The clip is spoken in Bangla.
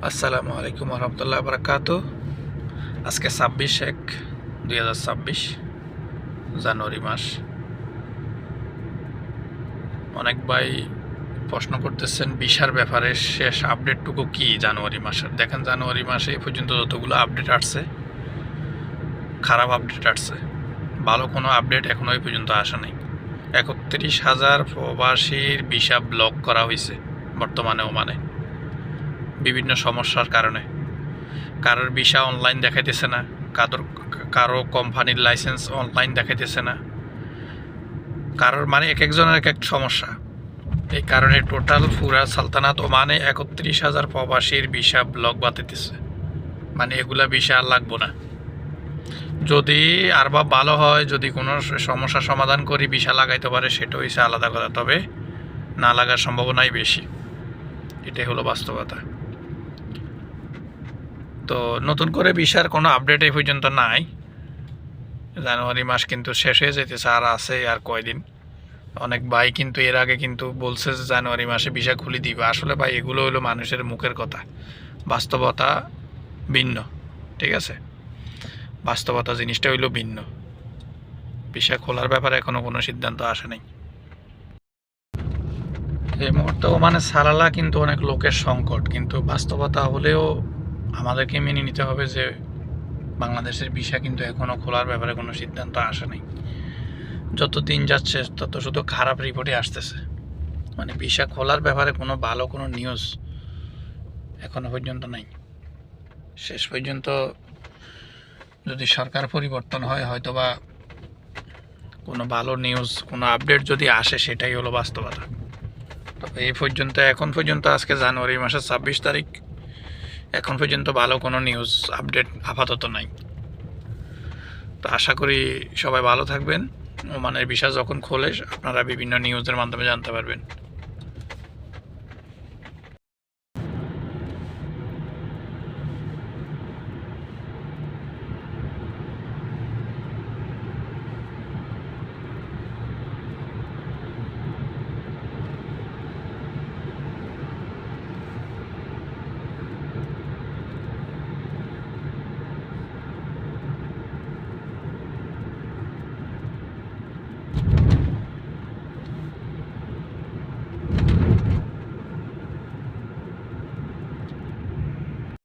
আসসালামু আলাইকুম রহমতুল্লাহ বরকাত। আজকে 26/1/2026 জানুয়ারি মাস। অনেক ভাই প্রশ্ন করতেছেন ভিসার ব্যাপারে শেষ আপডেটটুকু কি জানুয়ারি মাসের। দেখেন, জানুয়ারি মাসে এ পর্যন্ত যতগুলো আপডেট আসছে, খারাপ আপডেট আসছে, ভালো কোনো আপডেট এখনও এই পর্যন্ত আসে নাই। 31,000 প্রবাসীর ভিসা ব্লক করা হয়েছে বর্তমানে ওমানে বিভিন্ন সমস্যার কারণে। কারোর ভিসা অনলাইন দেখাইতেছে না, কারো কোম্পানির লাইসেন্স অনলাইন দেখাইতেছে না, কারোর মানে এক একজনের এক এক সমস্যা। এই কারণে টোটাল পুরা সালতানাত ওমানে 31,000 প্রবাসীর ভিসা ব্লক বাতাইতেছে। মানে এগুলা ভিসা আর লাগবো না। যদি আর বা ভালো হয়, যদি কোনো সমস্যা সমাধান করি ভিসা লাগাইতে পারে, সেটা হচ্ছে আলাদা কথা, তবে না লাগার সম্ভাবনাই বেশি। এটাই হলো বাস্তবতা। তো নতুন করে ভিসার কোনো আপডেট এই পর্যন্ত নাই। জানুয়ারি মাস কিন্তু শেষ হয়ে যেতেছে, আর আছে আর কয়দিন। অনেক ভাই কিন্তু এর আগে কিন্তু বলছে যে জানুয়ারি মাসে ভিসা খুলে দিবে। আসলে ভাই এগুলো হলো মানুষের মুখের কথা, বাস্তবতা ভিন্ন। ঠিক আছে, বাস্তবতা জিনিসটা হইলো ভিন্ন। ভিসা খোলার ব্যাপারে এখনো কোনো সিদ্ধান্ত আসে নাই। এই মুহূর্তে মানে সারালা কিন্তু অনেক লোকের সংকট, কিন্তু বাস্তবতা হলেও আমাদেরকে মেনে নিতে হবে যে বাংলাদেশের ভিসা কিন্তু এখনও খোলার ব্যাপারে কোনো সিদ্ধান্ত আসে নাই। যত দিন যাচ্ছে তত শুধু খারাপ রিপোর্টই আসতেছে। মানে ভিসা খোলার ব্যাপারে কোনো ভালো কোনো নিউজ এখনো পর্যন্ত নাই। শেষ পর্যন্ত যদি সরকার পরিবর্তন হয়, হয়তোবা কোনো ভালো নিউজ, কোনো আপডেট যদি আসে, সেটাই হলো বাস্তবতা। তবে এই পর্যন্ত, এখন পর্যন্ত আজকে জানুয়ারি মাসের 26 তারিখ, এখন পর্যন্ত ভালো কোনো নিউজ আপডেট আপাতত নাই। তো আশা করি সবাই ভালো থাকবেন। ওমানের ভিসা যখন খোলে আপনারা বিভিন্ন নিউজের মাধ্যমে জানতে পারবেন।